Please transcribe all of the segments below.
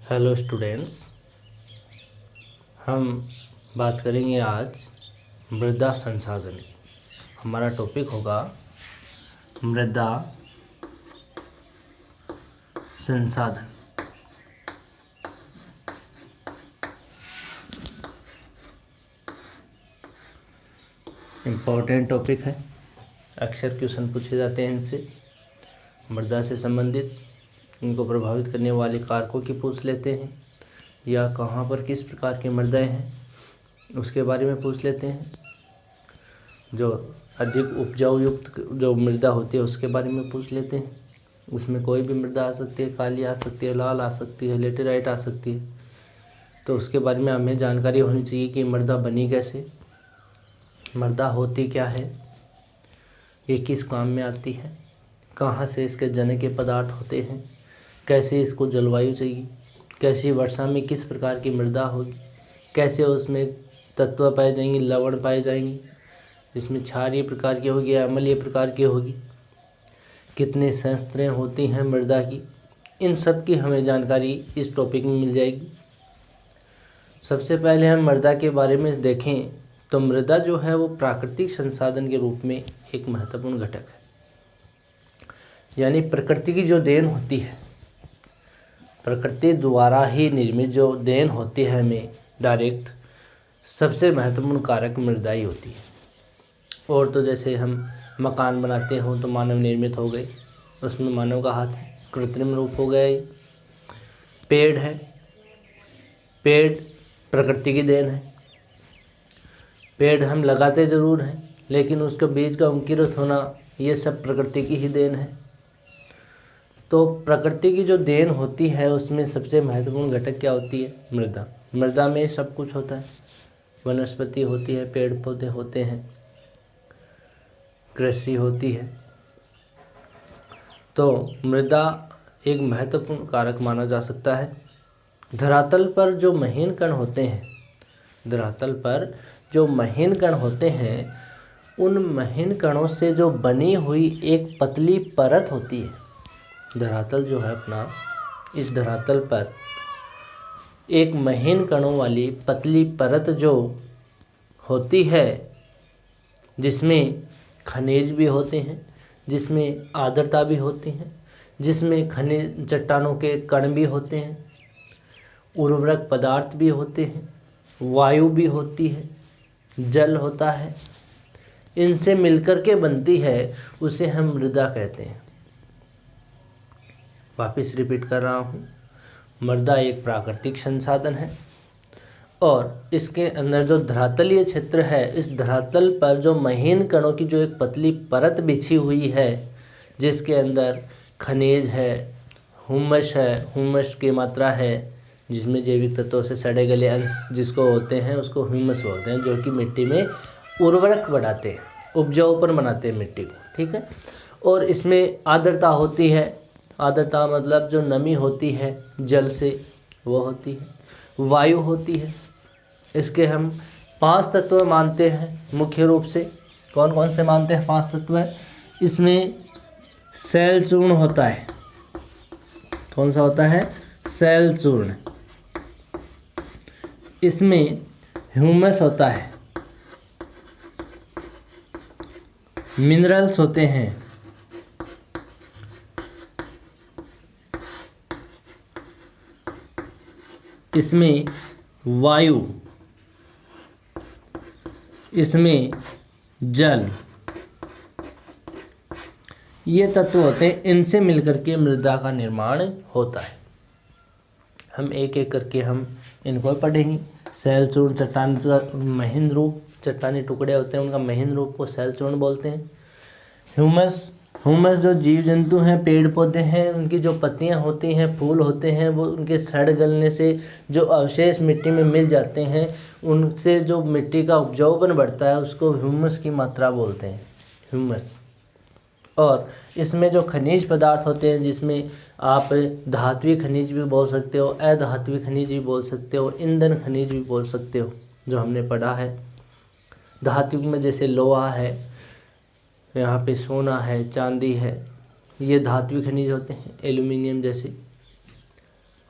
Hello students, हम बात करेंगे आज मृदा संसाधन की। हमारा टॉपिक होगा मृदा संसाधन। इम्पोर्टेंट टॉपिक है, अक्सर क्वेश्चन पूछे जाते हैं इनसे। मृदा से संबंधित इनको प्रभावित करने वाले कारकों की पूछ लेते हैं, या कहाँ पर किस प्रकार की मृदाएं हैं उसके बारे में पूछ लेते हैं। जो अधिक उपजाऊ युक्त जो मृदा होती है उसके बारे में पूछ लेते हैं। उसमें कोई भी मृदा आ सकती है, काली आ सकती है, लाल आ सकती है, लेटेराइट आ सकती है। तो उसके बारे में हमें जानकारी होनी चाहिए कि मृदा बनी कैसे, मृदा होती क्या है, ये किस काम में आती है, कहाँ से इसके जनिक पदार्थ होते हैं, कैसे इसको जलवायु चाहिए, कैसी वर्षा में किस प्रकार की मृदा होगी, कैसे उसमें तत्व पाए जाएंगे, लवण पाए जाएंगे, इसमें क्षारीय प्रकार की होगी या अम्लीय प्रकार की होगी, कितने संस्तरें होती हैं मृदा की, इन सब की हमें जानकारी इस टॉपिक में मिल जाएगी। सबसे पहले हम मृदा के बारे में देखें तो मृदा जो है वो प्राकृतिक संसाधन के रूप में एक महत्वपूर्ण घटक है। यानी प्रकृति की जो देन होती है, प्रकृति द्वारा ही निर्मित जो देन होती है हमें डायरेक्ट, सबसे महत्वपूर्ण कारक मृदा ही होती है। और तो जैसे हम मकान बनाते हो तो मानव निर्मित हो गए, उसमें मानव का हाथ है, कृत्रिम रूप हो गया ये। पेड़ है, पेड़ प्रकृति की देन है। पेड़ हम लगाते ज़रूर हैं लेकिन उसके बीज का अंकुरित होना ये सब प्रकृति की ही देन है। तो प्रकृति की जो देन होती है उसमें सबसे महत्वपूर्ण घटक क्या होती है? मृदा। मृदा में सब कुछ होता है, वनस्पति होती है, पेड़ पौधे होते हैं, कृषि होती है। तो मृदा एक महत्वपूर्ण कारक माना जा सकता है। धरातल पर जो महीन कण होते हैं, धरातल पर जो महीन कण होते हैं, उन महीन कणों से जो बनी हुई एक पतली परत होती है। धरातल जो है अपना, इस धरातल पर एक महीन कणों वाली पतली परत जो होती है, जिसमें खनिज भी होते हैं, जिसमें आर्द्रता भी होती है, जिसमें खनिज चट्टानों के कण भी होते हैं, उर्वरक पदार्थ भी होते हैं, वायु भी होती है, जल होता है, इनसे मिलकर के बनती है, उसे हम मृदा कहते हैं। वापस रिपीट कर रहा हूँ, मृदा एक प्राकृतिक संसाधन है और इसके अंदर जो धरातलीय क्षेत्र है, इस धरातल पर जो महीन कणों की जो एक पतली परत बिछी हुई है, जिसके अंदर खनिज है, हुमस है, हुमस की मात्रा है, जिसमें जैविक तत्वों से सड़े गले अंश जिसको होते हैं उसको ह्यूमस बोलते हैं, जो कि मिट्टी में उर्वरक बढ़ाते हैं, उपजाऊपन बनाते हैं मिट्टी को। ठीक है। और इसमें आर्द्रता होती है, आर्द्रता मतलब जो नमी होती है जल से वो होती है, वायु होती है। इसके हम 5 तत्व मानते हैं मुख्य रूप से। कौन कौन से मानते हैं? 5 तत्व है। इसमें शैल चूर्ण होता है। कौन सा होता है? शैल चूर्ण। इसमें ह्यूमस होता है, मिनरल्स होते हैं, इसमें वायु, इसमें जल, ये तत्व होते हैं। इनसे मिलकर के मृदा का निर्माण होता है। हम एक एक करके हम इनको पढ़ेंगे। शैल चूर्ण चट्टान का महीन रूप, चट्टानी टुकड़े होते हैं उनका महीन रूप को शैल चूर्ण बोलते हैं। ह्यूमस, ह्यूमस जो जीव जंतु हैं, पेड़ पौधे हैं, उनकी जो पत्तियां होती हैं, फूल होते हैं, वो उनके सड़ गलने से जो अवशेष मिट्टी में मिल जाते हैं, उनसे जो मिट्टी का उपजाऊपन बढ़ता है उसको ह्यूमस की मात्रा बोलते हैं, ह्यूमस। और इसमें जो खनिज पदार्थ होते हैं, जिसमें आप धात्विक खनिज भी बोल सकते हो, अधात्विक खनिज भी बोल सकते हो, ईंधन खनिज भी बोल सकते हो, जो हमने पढ़ा है। धात्विक में जैसे लोहा है, यहाँ पे सोना है, चांदी है, ये धात्विक खनिज होते हैं, एल्यूमिनियम जैसे।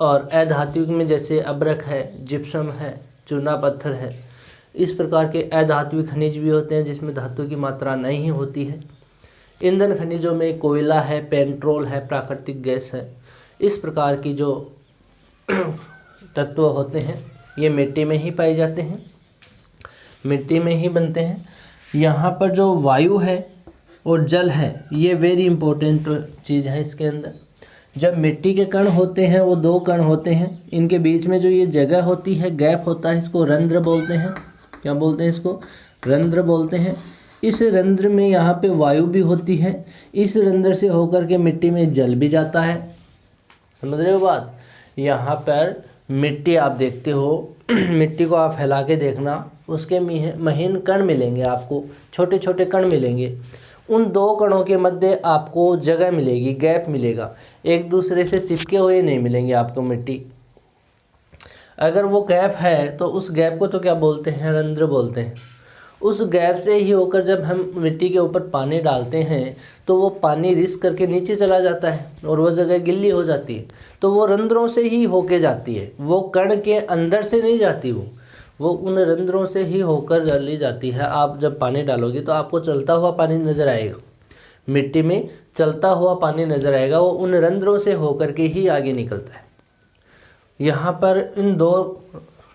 और अधात्विक में जैसे अब्रक है, जिप्सम है, चूना पत्थर है, इस प्रकार के अधात्विक खनिज भी होते हैं जिसमें धातु की मात्रा नहीं होती है। ईंधन खनिजों में कोयला है, पेट्रोल है, प्राकृतिक गैस है। इस प्रकार की जो तत्व होते हैं ये मिट्टी में ही पाए जाते हैं, मिट्टी में ही बनते हैं। यहाँ पर जो वायु है और जल है ये वेरी इंपॉर्टेंट चीज़ है इसके अंदर। जब मिट्टी के कण होते हैं वो 2 कण होते हैं, इनके बीच में जो ये जगह होती है, गैप होता है, इसको रंध्र बोलते हैं। क्या बोलते हैं इसको? रंध्र बोलते हैं। इस रंध्र में यहाँ पे वायु भी होती है, इस रंध्र से होकर के मिट्टी में जल भी जाता है। समझ रहे हो बात? यहाँ पर मिट्टी आप देखते हो, मिट्टी को आप फैला के देखना, उसके महीन कण मिलेंगे आपको, छोटे छोटे कण मिलेंगे। उन 2 कणों के मध्य आपको जगह मिलेगी, गैप मिलेगा, एक दूसरे से चिपके हुए नहीं मिलेंगे आपको मिट्टी। अगर वो गैप है तो उस गैप को तो क्या बोलते हैं? रंध्र बोलते हैं। उस गैप से ही होकर जब हम मिट्टी के ऊपर पानी डालते हैं तो वो पानी रिस करके नीचे चला जाता है और वो जगह गिल्ली हो जाती है, तो वो रंध्रों से ही होके जाती है, वो कण के अंदर से नहीं जाती, वो उन रंध्रों से ही होकर चली जाती है। आप जब पानी डालोगे तो आपको चलता हुआ पानी नज़र आएगा, मिट्टी में चलता हुआ पानी नज़र आएगा, वो उन रंध्रों से होकर के ही आगे निकलता है। यहाँ पर इन 2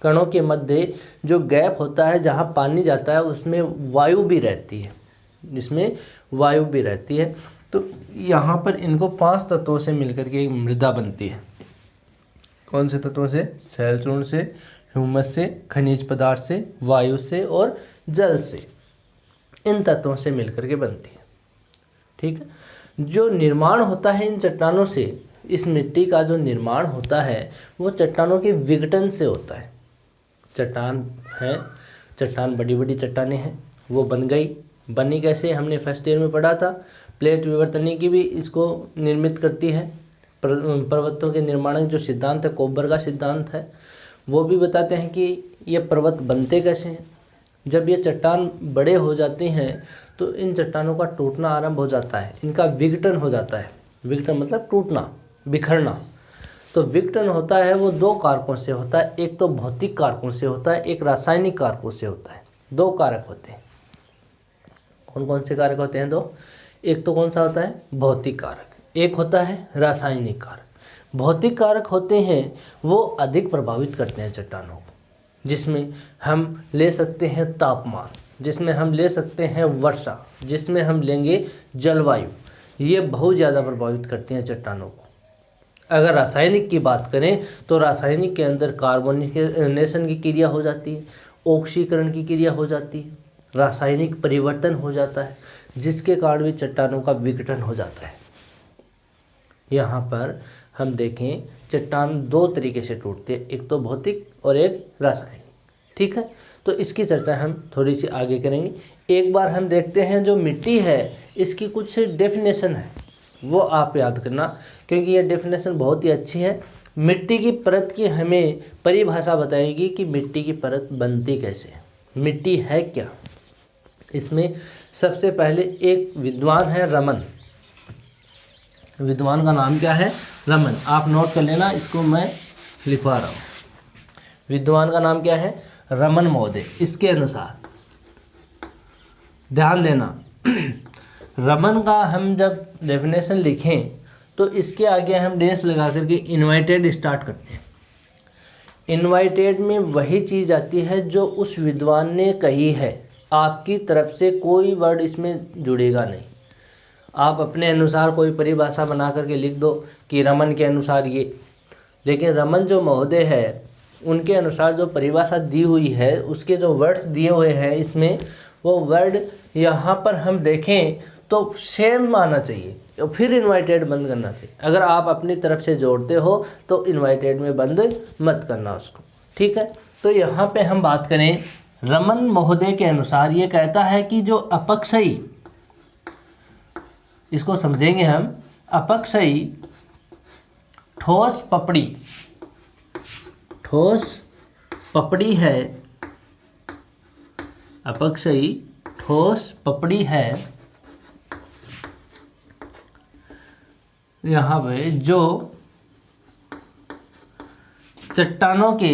कणों के मध्य जो गैप होता है जहाँ पानी जाता है उसमें वायु भी रहती है, जिसमें वायु भी रहती है। तो यहाँ पर इनको 5 तत्वों से मिलकर के एक मृदा बनती है। कौन से तत्वों से? सैल चूर्ण से, ह्यूमस से, खनिज पदार्थ से, वायु से और जल से। इन तत्वों से मिलकर के बनती है। ठीक है। जो निर्माण होता है इन चट्टानों से, इस मिट्टी का जो निर्माण होता है वो चट्टानों के विघटन से होता है। चट्टान है, चट्टान बड़ी बड़ी चट्टानें हैं, वो बनी कैसे? हमने फर्स्ट ईयर में पढ़ा था। प्लेट विवर्तनी की भी इसको निर्मित करती है। पर्वतों के निर्माण का जो सिद्धांत है, कोबर का सिद्धांत है, वो भी बताते हैं कि ये पर्वत बनते कैसे हैं। जब ये चट्टान बड़े हो जाते हैं तो इन चट्टानों का टूटना आरंभ हो जाता है, इनका विघटन हो जाता है। विघटन मतलब टूटना, बिखरना। तो विघटन होता है वो 2 कारकों से होता है, एक तो भौतिक कारकों से होता है, एक रासायनिक कारकों से होता है। 2 कारक होते हैं। कौन कौन से कारक होते हैं? 2। एक तो कौन सा होता है? भौतिक कारक, एक होता है रासायनिक कारक। भौतिक कारक होते हैं वो अधिक प्रभावित करते हैं चट्टानों को, जिसमें हम ले सकते हैं तापमान, जिसमें हम ले सकते हैं वर्षा, जिसमें हम लेंगे जलवायु। ये बहुत ज़्यादा प्रभावित करते हैं चट्टानों को। अगर रासायनिक की बात करें तो रासायनिक के अंदर कार्बोनेशन की क्रिया हो जाती है, ऑक्सीकरण की क्रिया हो जाती है, रासायनिक परिवर्तन हो जाता है, जिसके कारण भी चट्टानों का विघटन हो जाता है। यहाँ पर हम देखें चट्टान 2 तरीके से टूटते हैं, एक तो भौतिक और एक रासायनिक। ठीक है, तो इसकी चर्चा हम थोड़ी सी आगे करेंगे। एक बार हम देखते हैं जो मिट्टी है इसकी कुछ डेफिनेशन है, वो आप याद करना, क्योंकि ये डेफिनेशन बहुत ही अच्छी है। मिट्टी की परत की हमें परिभाषा बताएगी कि मिट्टी की परत बनती कैसे है, मिट्टी है क्या। इसमें सबसे पहले एक विद्वान है रमन। विद्वान का नाम क्या है? रमन। आप नोट कर लेना, इसको मैं लिखवा रहा हूँ। विद्वान का नाम क्या है? रमन महोदय। इसके अनुसार ध्यान देना, रमन का हम जब डेफिनेशन लिखें तो इसके आगे हम डेस लगा करके इन्वाइटेड स्टार्ट करते हैं। इन्वाइटेड में वही चीज़ आती है जो उस विद्वान ने कही है, आपकी तरफ से कोई वर्ड इसमें जुड़ेगा नहीं। आप अपने अनुसार कोई परिभाषा बना करके लिख दो कि रमन के अनुसार ये, लेकिन रमन जो महोदय है उनके अनुसार जो परिभाषा दी हुई है, उसके जो वर्ड्स दिए हुए हैं इसमें, वो वर्ड यहाँ पर हम देखें तो सेम आना चाहिए, तो फिर इन्वाइटेड बंद करना चाहिए। अगर आप अपनी तरफ से जोड़ते हो तो इन्वाइटेड में बंद मत करना उसको। ठीक है, तो यहाँ पे हम बात करें रमन महोदय के अनुसार, ये कहता है कि जो अपक्षयी, इसको समझेंगे हम, अपक्षयी ठोस पपड़ी है, अपक्षयी ठोस पपड़ी है, यहाँ पे जो चट्टानों के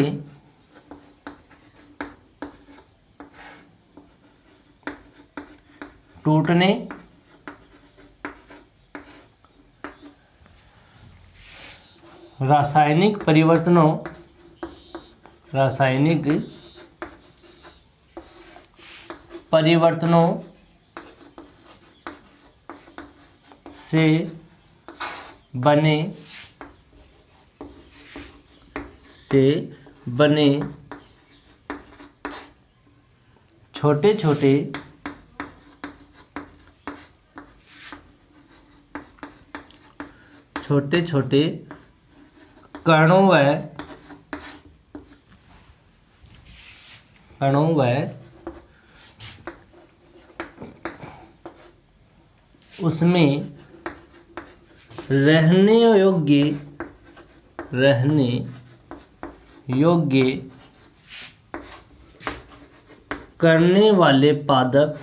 टूटने रासायनिक परिवर्तनों से बने छोटे छोटे कणों व उसमें रहने योग्य करने वाले पादप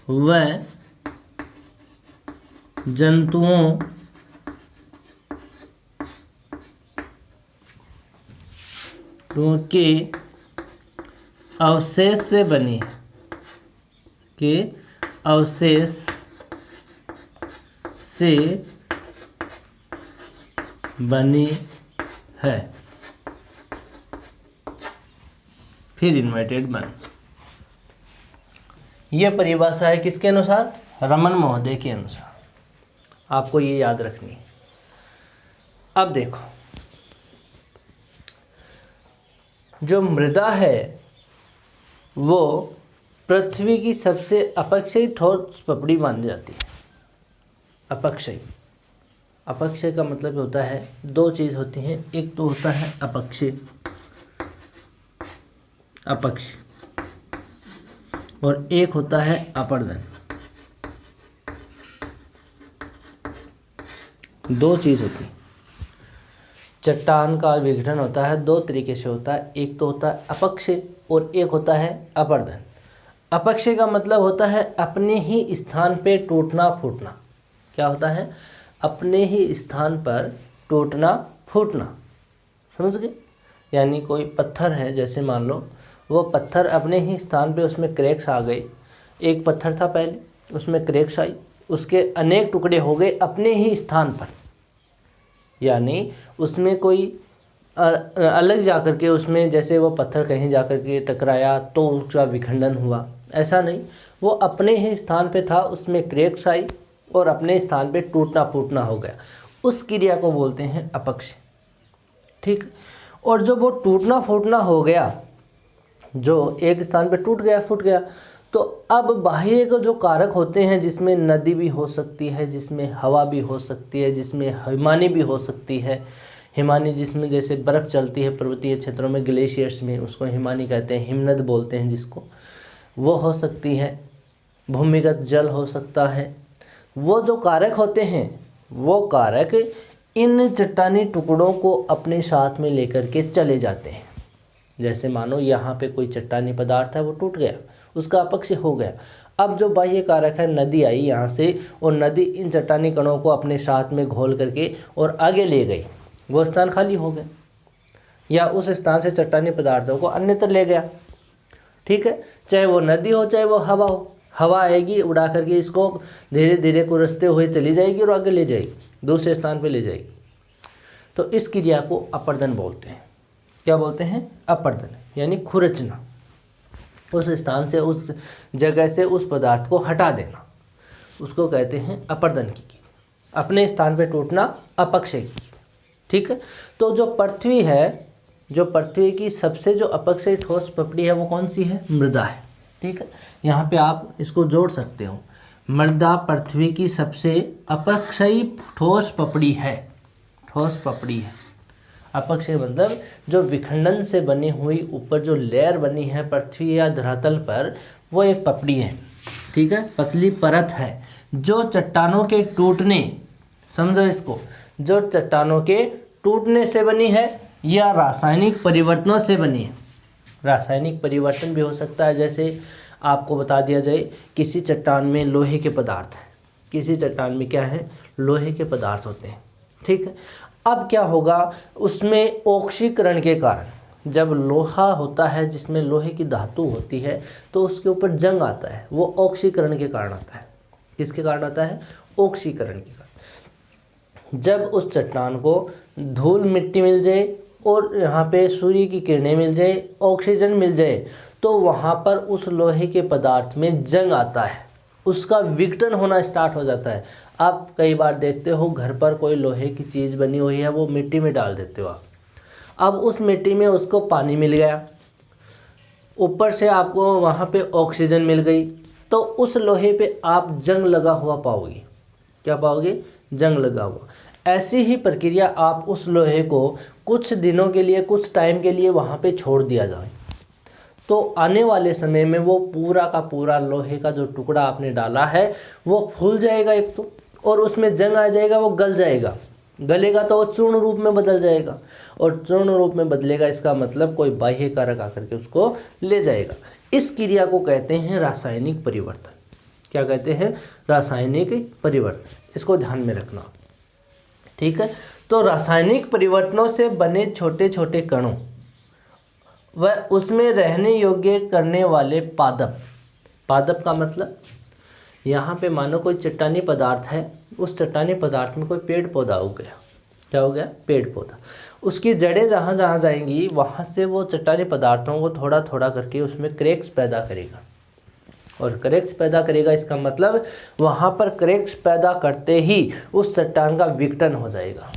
व जंतुओं के अवशेष से बनी है। फिर इन्वर्टेड मन। यह परिभाषा है किसके अनुसार? रमन महोदय के अनुसार। आपको ये याद रखनी है। अब देखो, जो मृदा है वो पृथ्वी की सबसे अपक्षयी ठोस पपड़ी मानी जाती है। अपक्षयी का मतलब होता है, दो चीज़ होती हैं, एक तो होता है अपक्षय और एक होता है अपर्दन। दो चीज़ होती है। चट्टान का विघटन होता है दो तरीके से होता है, एक तो होता है अपक्षय और एक होता है अपर्दन। अपक्षय का मतलब होता है अपने ही स्थान पे टूटना फूटना। क्या होता है? अपने ही स्थान पर टूटना फूटना। समझ गए? यानी कोई पत्थर है, जैसे मान लो वो पत्थर अपने ही स्थान पे उसमें क्रैक्स आ गए। एक पत्थर था पहले, उसमें क्रैक्स आई, उसके अनेक टुकड़े हो गए अपने ही स्थान पर। यानी उसमें कोई अलग जाकर के उसमें, जैसे वो पत्थर कहीं जाकर के टकराया तो उसका विखंडन हुआ, ऐसा नहीं। वो अपने ही स्थान पे था, उसमें क्रैक्स आई और अपने स्थान पे टूटना फूटना हो गया। उस क्रिया को बोलते हैं अपक्षय। ठीक। और जब वो टूटना फूटना हो गया, जो एक स्थान पे टूट गया फूट गया, तो अब बाह्य के जो कारक होते हैं, जिसमें नदी भी हो सकती है, जिसमें हवा भी हो सकती है, जिसमें हिमानी भी हो सकती है। हिमानी जिसमें जैसे बर्फ़ चलती है पर्वतीय क्षेत्रों में, ग्लेशियर्स में, उसको हिमानी कहते हैं, हिमनद बोलते हैं जिसको, वो हो सकती है। भूमिगत जल हो सकता है। वो जो कारक होते हैं, वो कारक इन चट्टानी टुकड़ों को अपने साथ में लेकर के चले जाते हैं। जैसे मानो यहाँ पे कोई चट्टानी पदार्थ है, वो टूट गया, उसका अपक्षय हो गया। अब जो बाह्य कारक है, नदी आई यहाँ से और नदी इन चट्टानी कणों को अपने साथ में घोल करके और आगे ले गई, वो स्थान खाली हो गया, या उस स्थान से चट्टानी पदार्थों को अन्यत्र ले गया। ठीक है, चाहे वो नदी हो चाहे वो हवा हो। हवा आएगी उड़ा करके इसको धीरे धीरे कुरसते हुए चली जाएगी और आगे ले जाएगी, दूसरे स्थान पे ले जाएगी। तो इस क्रिया को अपर्दन बोलते हैं। क्या बोलते हैं? अपर्दन, यानी खुरचना, उस स्थान से, उस जगह से उस पदार्थ को हटा देना, उसको कहते हैं अपर्दन की क्रिया। अपने स्थान पे टूटना अपक्षय की। ठीक है। तो जो पृथ्वी है, जो पृथ्वी की सबसे जो अपक्षयी ठोस पपड़ी है, वो कौन सी है? मृदा है। ठीक है, यहाँ पे आप इसको जोड़ सकते हो। मृदा पृथ्वी की सबसे अपक्षयी ठोस पपड़ी है। ठोस पपड़ी है। अपक्षय मतलब जो विखंडन से बनी हुई ऊपर जो लेयर बनी है पृथ्वी या धरातल पर, वो एक पपड़ी है। ठीक है, पतली परत है जो चट्टानों के टूटने, समझो इसको, जो चट्टानों के टूटने से बनी है या रासायनिक परिवर्तनों से बनी है। रासायनिक परिवर्तन भी हो सकता है, जैसे आपको बता दिया जाए किसी चट्टान में लोहे के पदार्थ हैं, किसी चट्टान में क्या है, लोहे के पदार्थ होते हैं। ठीक है, अब क्या होगा, उसमें ऑक्सीकरण के कारण, जब लोहा होता है जिसमें लोहे की धातु होती है तो उसके ऊपर जंग आता है, वो ऑक्सीकरण के कारण आता है। किसके कारण आता है, ऑक्सीकरण के कारण। जब उस चट्टान को धूल मिट्टी मिल जाए और यहाँ पे सूर्य की किरणें मिल जाए, ऑक्सीजन मिल जाए, तो वहाँ पर उस लोहे के पदार्थ में जंग आता है, उसका विघटन होना स्टार्ट हो जाता है। आप कई बार देखते हो घर पर कोई लोहे की चीज़ बनी हुई है, वो मिट्टी में डाल देते हो आप। अब उस मिट्टी में उसको पानी मिल गया, ऊपर से आपको वहाँ पे ऑक्सीजन मिल गई, तो उस लोहे पे आप जंग लगा हुआ पाओगे। क्या पाओगे, जंग लगा हुआ। ऐसी ही प्रक्रिया आप उस लोहे को कुछ दिनों के लिए, कुछ टाइम के लिए वहाँ पे छोड़ दिया जाए, तो आने वाले समय में वो पूरा का पूरा लोहे का जो टुकड़ा आपने डाला है वो फूल जाएगा एक तो, और उसमें जंग आ जाएगा, वो गल जाएगा। गलेगा तो वो चूर्ण रूप में बदल जाएगा, और चूर्ण रूप में बदलेगा इसका मतलब कोई बाह्य कारक आकर के उसको ले जाएगा। इस क्रिया को कहते हैं रासायनिक परिवर्तन। क्या कहते हैं, रासायनिक परिवर्तन। इसको ध्यान में रखना। ठीक है, तो रासायनिक परिवर्तनों से बने छोटे छोटे कणों व उसमें रहने योग्य करने वाले पादप। पादप का मतलब, यहाँ पे मानो कोई चट्टानी पदार्थ है, उस चट्टानी पदार्थ में कोई पेड़ पौधा उग गया। क्या हो गया, पेड़ पौधा। उसकी जड़ें जहाँ जहाँ जाएंगी वहाँ से वो चट्टानी पदार्थों को थोड़ा थोड़ा करके उसमें क्रैक्स पैदा करेगा, और क्रैक्स पैदा करेगा इसका मतलब वहाँ पर क्रैक्स पैदा करते ही उस चट्टान का विघटन हो जाएगा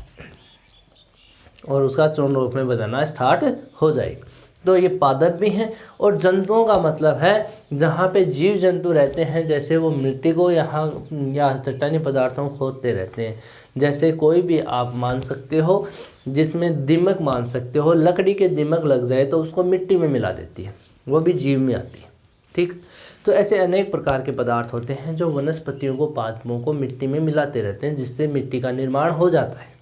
और उसका चूर्ण रूप में बदलना स्टार्ट हो जाएगा। तो ये पादप भी हैं। और जंतुओं का मतलब है जहाँ पे जीव जंतु रहते हैं, जैसे वो मिट्टी को यहाँ या चट्टानी पदार्थों को खोदते रहते हैं। जैसे कोई भी आप मान सकते हो, जिसमें दीमक मान सकते हो, लकड़ी के दीमक लग जाए तो उसको मिट्टी में मिला देती है, वो भी जीव में आती है। ठीक, तो ऐसे अनेक प्रकार के पदार्थ होते हैं जो वनस्पतियों को, पादपों को मिट्टी में मिलाते रहते हैं, जिससे मिट्टी का निर्माण हो जाता है,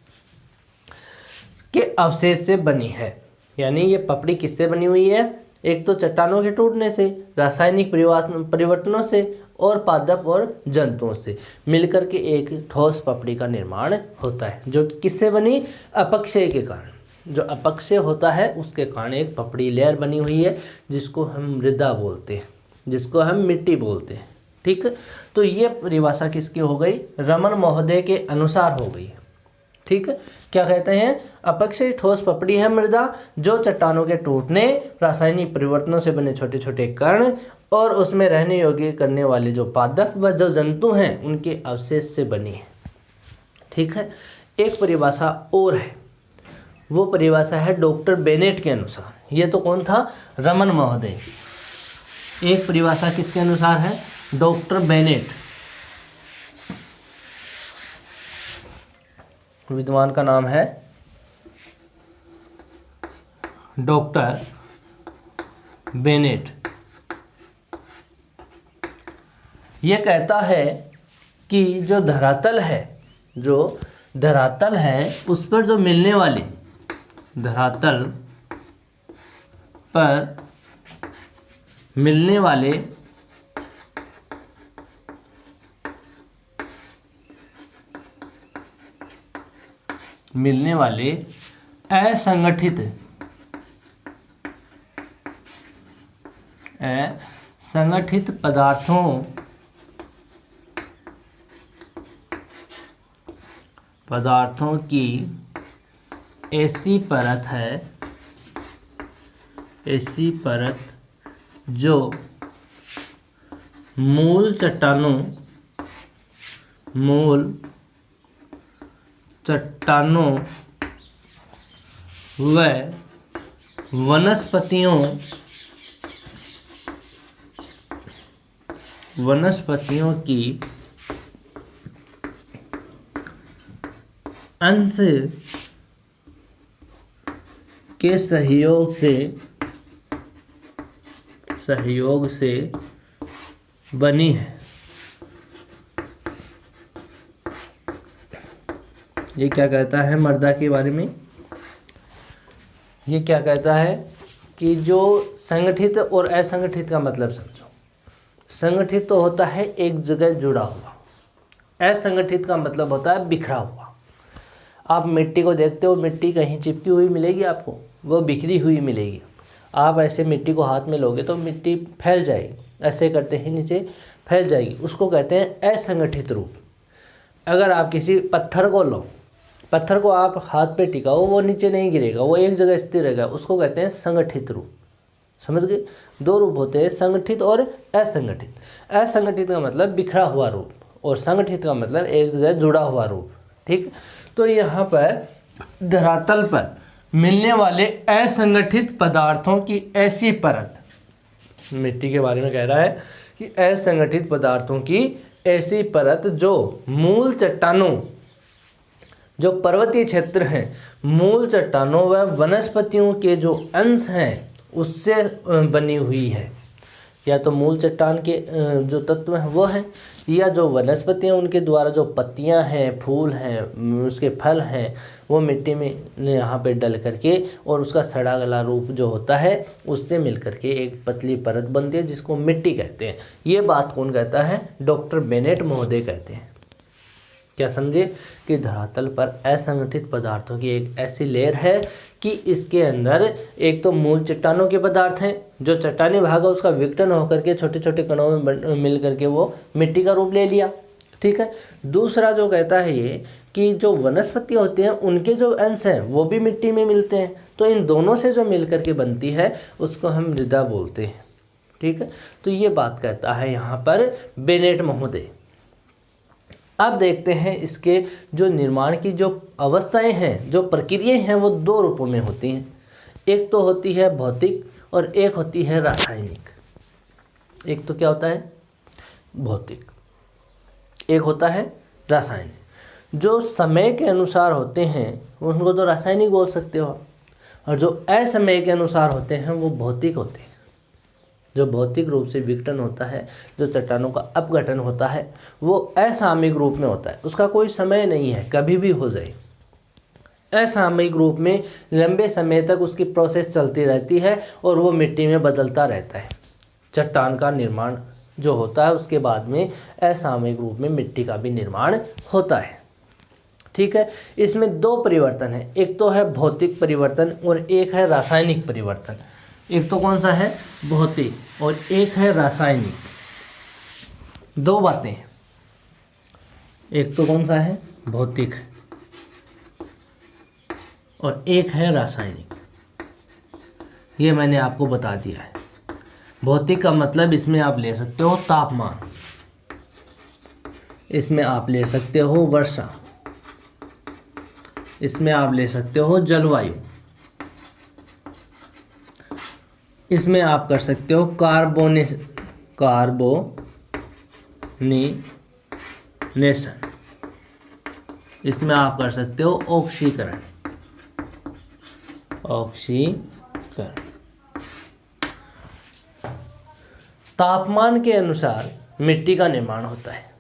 के अवशेष से बनी है। यानी ये पपड़ी किससे बनी हुई है, एक तो चट्टानों के टूटने से, रासायनिक परिवर्तनों से, और पादप और जंतुओं से मिलकर के एक ठोस पपड़ी का निर्माण होता है, जो कि किससे बनी, अपक्षय के कारण। जो अपक्षय होता है उसके कारण एक पपड़ी लेयर बनी हुई है, जिसको हम मृदा बोलते हैं, जिसको हम मिट्टी बोलते हैं। ठीक है, तो ये परिभाषा किसकी हो गई, रमन महोदय के अनुसार हो गई। ठीक है, क्या कहते हैं, अपक्षय ठोस पपड़ी है मृदा, जो चट्टानों के टूटने, रासायनिक परिवर्तनों से बने छोटे छोटे कण और उसमें रहने योग्य करने वाले जो पादप व जो जंतु हैं उनके अवशेष से बनी है। ठीक है, एक परिभाषा और है, वो परिभाषा है डॉक्टर बेनेट के अनुसार। ये तो कौन था, रमन महोदय। एक परिभाषा किसके अनुसार है, डॉक्टर बेनेट, विद्वान का नाम है डॉक्टर बेनेट। ये कहता है कि जो धरातल है, जो धरातल है उस पर जो मिलने वाली, धरातल पर मिलने वाले असंगठित पदार्थों की ऐसी परत है, ऐसी परत जो मूल चट्टानों व वनस्पतियों की अंश के सहयोग से बनी है। ये क्या कहता है मृदा के बारे में, ये क्या कहता है कि जो संगठित और असंगठित का मतलब समझो। संगठित तो होता है एक जगह जुड़ा हुआ, असंगठित का मतलब होता है बिखरा हुआ। आप मिट्टी को देखते हो, मिट्टी कहीं चिपकी हुई मिलेगी आपको, वो बिखरी हुई मिलेगी। आप ऐसे मिट्टी को हाथ में लोगे तो मिट्टी फैल जाएगी, ऐसे करते ही नीचे फैल जाएगी, उसको कहते हैं असंगठित रूप। अगर आप किसी पत्थर को लो, पत्थर को आप हाथ पे टिकाओ, वो नीचे नहीं गिरेगा, वो एक जगह स्थिर रहेगा, उसको कहते हैं संगठित रूप। समझ गए? दो रूप होते हैं, संगठित और असंगठित। असंगठित का मतलब बिखरा हुआ रूप और संगठित का मतलब एक जगह जुड़ा हुआ रूप। ठीक, तो यहाँ पर धरातल पर मिलने वाले असंगठित पदार्थों की ऐसी परत, मिट्टी के बारे में कह रहा है कि असंगठित पदार्थों की ऐसी परत जो मूल चट्टानों, जो पर्वतीय क्षेत्र हैं, मूल चट्टानों व वनस्पतियों के जो अंश हैं उससे बनी हुई है। या तो मूल चट्टान के जो तत्व हैं वो हैं, या जो वनस्पतियाँ उनके द्वारा जो पत्तियाँ हैं, फूल हैं, उसके फल हैं, वो मिट्टी में यहाँ पे डल करके और उसका सड़ा गला रूप जो होता है उससे मिल करके एक पतली परत बनती है जिसको मिट्टी कहते हैं। ये बात कौन कहता है? डॉक्टर बेनेट महोदय कहते हैं। क्या समझे? कि धरातल पर असंगठित पदार्थों की एक ऐसी लेयर है कि इसके अंदर एक तो मूल चट्टानों के पदार्थ हैं, जो चट्टानी भाग है उसका विघटन होकर के छोटे छोटे कणों में मिल करके वो मिट्टी का रूप ले लिया। ठीक है। दूसरा जो कहता है ये कि जो वनस्पति होती हैं उनके जो अंश हैं वो भी मिट्टी में मिलते हैं, तो इन दोनों से जो मिल करके बनती है उसको हम मृदा बोलते हैं। ठीक है, तो ये बात कहता है यहाँ पर बेनेट महोदय। अब देखते हैं इसके जो निर्माण की जो अवस्थाएं हैं, जो प्रक्रियाएं हैं, वो दो रूपों में होती हैं। एक तो होती है भौतिक और एक होती है रासायनिक। एक तो क्या होता है? भौतिक, एक होता है रासायनिक। जो समय के अनुसार होते हैं उनको तो रासायनिक बोल सकते हो, और जो असमय के अनुसार होते हैं वो भौतिक होते हैं। जो भौतिक रूप से विघटन होता है, जो चट्टानों का अपघटन होता है, वो असामयिक रूप में होता है, उसका कोई समय नहीं है, कभी भी हो जाए। असामयिक रूप में लंबे समय तक उसकी प्रोसेस चलती रहती है और वो मिट्टी में बदलता रहता है। चट्टान का निर्माण जो होता है उसके बाद में असामयिक रूप में मिट्टी का भी निर्माण होता है। ठीक है, इसमें दो परिवर्तन है, एक तो है भौतिक परिवर्तन और एक है रासायनिक परिवर्तन। एक तो कौन सा है? भौतिक, और एक है रासायनिक। दो बातें हैं, एक तो कौन सा है? भौतिक, और एक है रासायनिक। ये मैंने आपको बता दिया है। भौतिक का मतलब इसमें आप ले सकते हो तापमान, इसमें आप ले सकते हो वर्षा, इसमें आप ले सकते हो जलवायु, इसमें आप कर सकते हो कार्बोनेशन, इसमें आप कर सकते हो ऑक्सीकरण। तापमान के अनुसार मिट्टी का निर्माण होता है।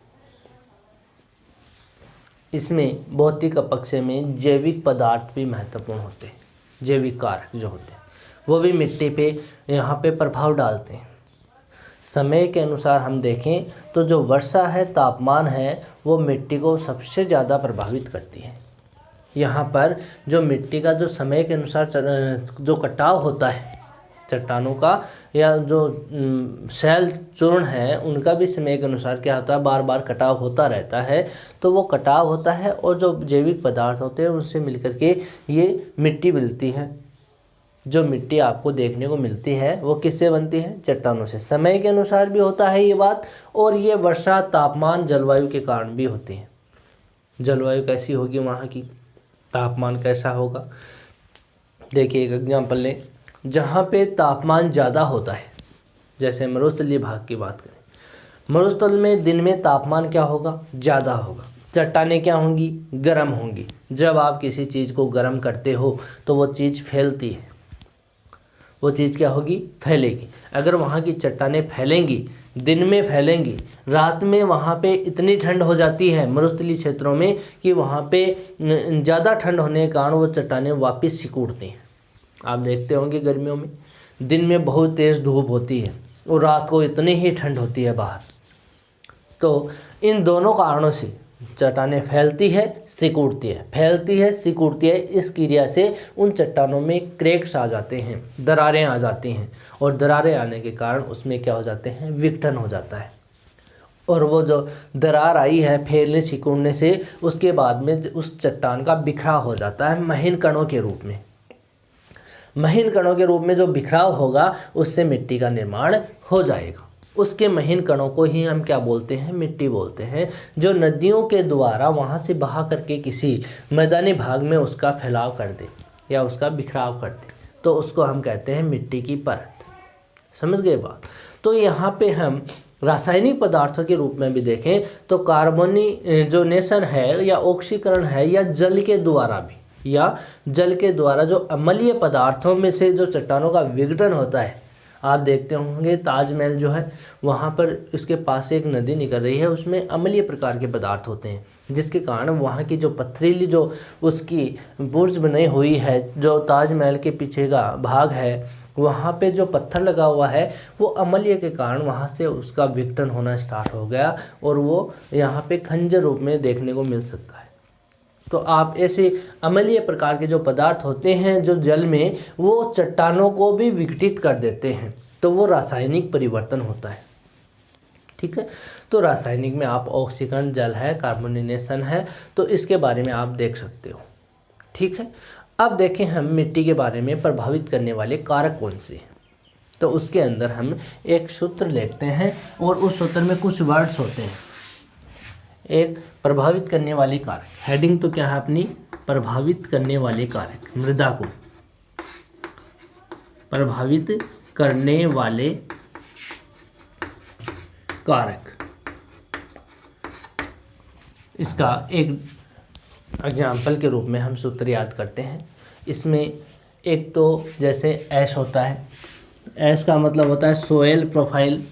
इसमें भौतिक पक्ष में जैविक पदार्थ भी महत्वपूर्ण होते हैं, जैविक कारक जो होते हैं वो भी मिट्टी पे यहाँ पे प्रभाव डालते हैं। समय के अनुसार हम देखें तो जो वर्षा है, तापमान है, वो मिट्टी को सबसे ज़्यादा प्रभावित करती है। यहाँ पर जो मिट्टी का जो समय के अनुसार जो कटाव होता है चट्टानों का, या जो शैल चूर्ण है उनका भी समय के अनुसार क्या होता है? बार बार कटाव होता रहता है। तो वो कटाव होता है और जो जैविक पदार्थ होते हैं उनसे मिलकर के ये मिट्टी मिलती है। जो मिट्टी आपको देखने को मिलती है वो किससे बनती है? चट्टानों से। समय के अनुसार भी होता है ये बात, और ये वर्षा, तापमान, जलवायु के कारण भी होती है। जलवायु कैसी होगी वहाँ की, तापमान कैसा होगा? देखिए एक एग्जाम्पल लें, जहाँ पे तापमान ज़्यादा होता है, जैसे मरुस्थलीय भाग की बात करें, मरुस्थल में दिन में तापमान क्या होगा? ज़्यादा होगा। चट्टानें क्या होंगी? गर्म होंगी। जब आप किसी चीज़ को गर्म करते हो तो वो चीज़ फैलती है, वो चीज़ क्या होगी? फैलेगी। अगर वहाँ की चट्टानें फैलेंगी, दिन में फैलेंगी, रात में वहाँ पे इतनी ठंड हो जाती है मरुस्थलीय क्षेत्रों में कि वहाँ पे ज़्यादा ठंड होने के कारण वो चट्टानें वापस सिकुड़ती हैं। आप देखते होंगे गर्मियों में दिन में बहुत तेज़ धूप होती है और रात को इतनी ही ठंड होती है बाहर। तो इन दोनों कारणों से चट्टानें फैलती है, सिकुड़ती है, फैलती है, सिकुड़ती है। इस क्रिया से उन चट्टानों में क्रैक्स आ जाते हैं, दरारें आ जाती हैं, और दरारें आने के कारण उसमें क्या हो जाते हैं, विघटन हो जाता है। और वो जो दरार आई है फैलने सिकुड़ने से, उसके बाद में उस चट्टान का बिखराव हो जाता है महीन कणों के रूप में। महीन कणों के रूप में जो बिखराव होगा उससे मिट्टी का निर्माण हो जाएगा। उसके महीन कणों को ही हम क्या बोलते हैं, मिट्टी बोलते हैं, जो नदियों के द्वारा वहाँ से बहा करके किसी मैदानी भाग में उसका फैलाव कर दे या उसका बिखराव कर दे, तो उसको हम कहते हैं मिट्टी की परत। समझ गए बात। तो यहाँ पे हम रासायनिक पदार्थों के रूप में भी देखें तो कार्बोनेशन है या ऑक्सीकरण है, या जल के द्वारा भी, या जल के द्वारा जो अम्लीय पदार्थों में से जो चट्टानों का विघटन होता है। आप देखते होंगे ताजमहल जो है वहाँ पर इसके पास से एक नदी निकल रही है, उसमें अम्लीय प्रकार के पदार्थ होते हैं, जिसके कारण वहाँ की जो पथरीली जो उसकी बुर्ज बनी हुई है, जो ताजमहल के पीछे का भाग है, वहाँ पे जो पत्थर लगा हुआ है वो अम्लीय के कारण वहाँ से उसका विघटन होना स्टार्ट हो गया, और वो यहाँ पे खंजर रूप में देखने को मिल सकता है। तो आप ऐसे अम्लीय प्रकार के जो पदार्थ होते हैं जो जल में, वो चट्टानों को भी विघटित कर देते हैं, तो वो रासायनिक परिवर्तन होता है। ठीक है। तो रासायनिक में आप ऑक्सीकरण जल है, कार्बोनेशन है, तो इसके बारे में आप देख सकते हो। ठीक है। अब देखें हम मिट्टी के बारे में प्रभावित करने वाले कारक कौन से हैं। तो उसके अंदर हम एक सूत्र लिखते हैं, और उस सूत्र में कुछ वर्ड्स होते हैं। एक प्रभावित करने वाले कारक, हेडिंग तो क्या है अपनी, प्रभावित करने वाले कारक, मृदा को प्रभावित करने वाले कारक। इसका एक एग्जाम्पल के रूप में हम सूत्र याद करते हैं। इसमें एक तो जैसे एस होता है, एस का मतलब होता है सोयल प्रोफाइल,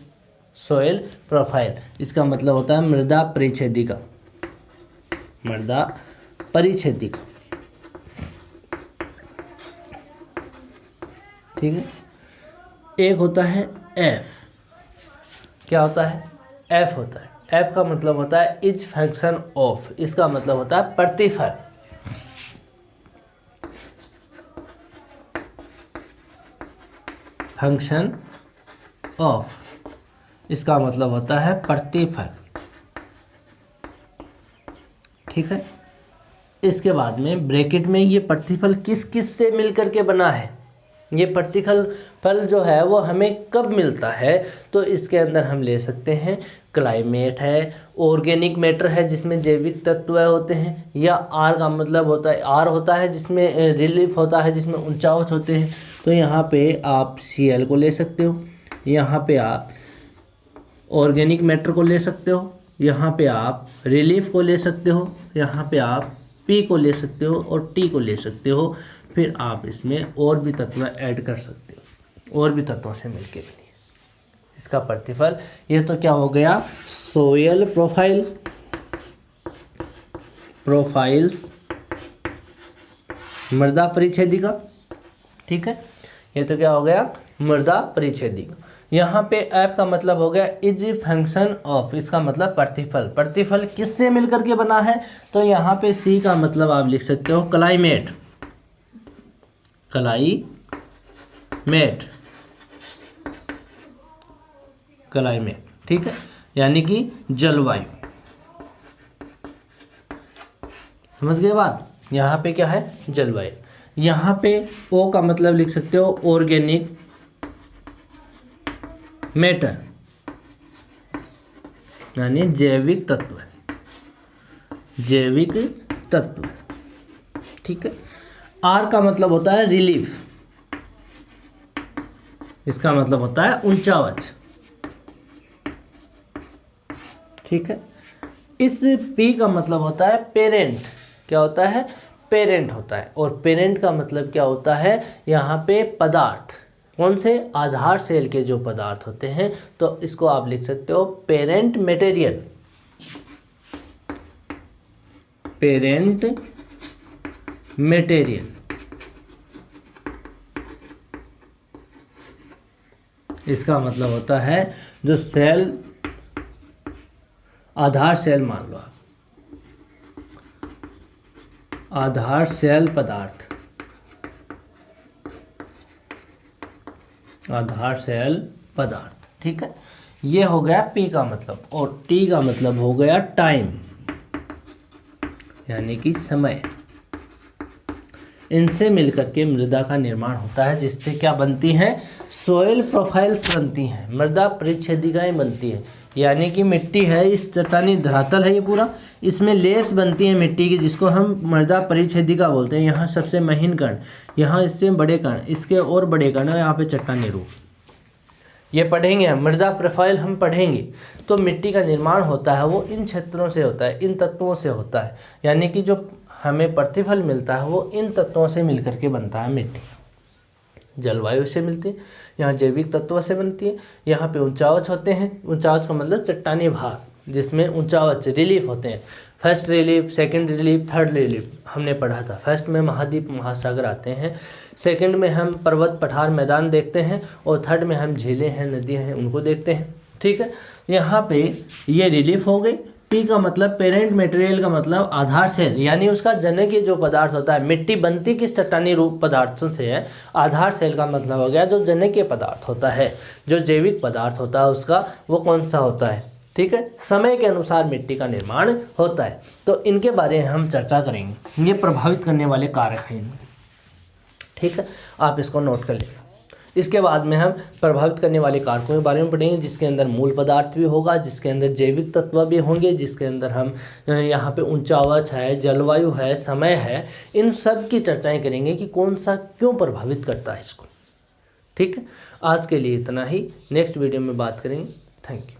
सोयल प्रोफाइल, इसका मतलब होता है मृदा परिच्छेदिका, मृदा परिच्छेदिका। ठीक है। एक होता है एफ, क्या होता है, एफ होता है, एफ का मतलब होता है इज फंक्शन ऑफ, इसका मतलब होता है प्रतिफल। फंक्शन ऑफ, इसका मतलब होता है प्रतिफल। ठीक है। इसके बाद में ब्रैकेट में ये प्रतिफल किस किस से मिलकर के बना है, ये प्रतिफल जो है वो हमें कब मिलता है, तो इसके अंदर हम ले सकते हैं क्लाइमेट है, ऑर्गेनिक मैटर है जिसमें जैविक तत्व होते हैं, या आर का मतलब होता है, आर होता है जिसमें रिलीफ होता है, जिसमें ऊंचाउच होते हैं। तो यहाँ पे आप Cl को ले सकते हो, यहाँ पे आप ऑर्गेनिक मैटर को ले सकते हो, यहाँ पे आप रिलीफ को ले सकते हो, यहाँ पे आप P को ले सकते हो और T को ले सकते हो। फिर आप इसमें और भी तत्व ऐड कर सकते हो, और भी तत्वों से मिलके बनी है इसका प्रतिफल। ये तो क्या हो गया, सोयल प्रोफाइल, प्रोफाइल्स, मृदा परिच्छेदिका। ठीक है। ये तो क्या हो गया, मृदा परिच्छेदिका। यहाँ पे ऐप का मतलब हो गया इज फंक्शन ऑफ, इसका मतलब प्रतिफल, प्रतिफल किससे मिलकर के बना है, तो यहाँ पे सी का मतलब आप लिख सकते हो क्लाइमेट, क्लाइमेट, क्लाइमेट। ठीक है। यानी कि जलवायु। समझ गए बात। यहाँ पे क्या है, जलवायु। यहाँ पे ओ का मतलब लिख सकते हो ऑर्गेनिक मैटर, यानी जैविक तत्व, जैविक तत्व। ठीक है। आर का मतलब होता है रिलीफ, इसका मतलब होता है ऊंचावच। ठीक है। इस पी का मतलब होता है पेरेंट, क्या होता है, पेरेंट होता है। और पेरेंट का मतलब क्या होता है, यहाँ पे पदार्थ, कौन से, आधार सेल के जो पदार्थ होते हैं, तो इसको आप लिख सकते हो पेरेंट मटेरियल, पेरेंट मटेरियल। इसका मतलब होता है जो सेल, आधार सेल मान लो आप, आधारशैल पदार्थ, आधारशैल पदार्थ, ठीक है। ये हो गया पी का मतलब, और टी का मतलब हो गया टाइम, यानी कि समय। इनसे मिलकर के मृदा का निर्माण होता है, जिससे क्या बनती हैं, सोइल प्रोफाइल्स बनती हैं, मृदा परिच्छेदिकाएं बनती हैं। यानी कि मिट्टी है, इस चट्टानी धरातल है ये पूरा, इसमें लेयर्स बनती हैं मिट्टी की, जिसको हम मृदा परिच्छेदिका बोलते हैं। यहाँ सबसे महीन कण, यहाँ इससे बड़े कण, इसके और बड़े कण, यहाँ पे चट्टानी रूप, ये पढ़ेंगे हम। मृदा प्रोफाइल हम पढ़ेंगे। तो मिट्टी का निर्माण होता है वो इन क्षेत्रों से होता है, इन तत्वों से होता है। यानी कि जो हमें प्रतिफल मिलता है वो इन तत्वों से मिलकर के बनता है मिट्टी। जलवायु से मिलती है, यहाँ जैविक तत्वों से बनती है। यहाँ पे ऊंचावच होते हैं, ऊंचावच का मतलब चट्टानी भाग, जिसमें ऊंचावच रिलीफ होते हैं। First relief, second relief, third relief हमने पढ़ा था। फर्स्ट में महाद्वीप महासागर आते हैं, सेकंड में हम पर्वत पठार मैदान देखते हैं, और थर्ड में हम झीलें हैं, नदियाँ हैं, उनको देखते हैं, ठीक है। यहाँ पे ये रिलीफ हो गई। पी का मतलब पेरेंट मटेरियल का मतलब आधार सेल, यानी उसका जनक जो पदार्थ होता है। मिट्टी बनती किस चट्टानी रूप पदार्थों से है, आधार सेल का मतलब हो गया जो जनकीय पदार्थ होता है, जो जैविक पदार्थ होता है उसका, वो कौन सा होता है, ठीक है। समय के अनुसार मिट्टी का निर्माण होता है, तो इनके बारे में हम चर्चा करेंगे। ये प्रभावित करने वाले कारक हैं, ठीक है, आप इसको नोट कर लीजिए। इसके बाद में हम प्रभावित करने वाले कारकों के बारे में पढ़ेंगे, जिसके अंदर मूल पदार्थ भी होगा, जिसके अंदर जैविक तत्व भी होंगे, जिसके अंदर हम यहाँ पे ऊंचावच है, जलवायु है, समय है, इन सब की चर्चाएं करेंगे कि कौन सा क्यों प्रभावित करता है इसको, ठीक है। आज के लिए इतना ही, नेक्स्ट वीडियो में बात करेंगे। Thank you.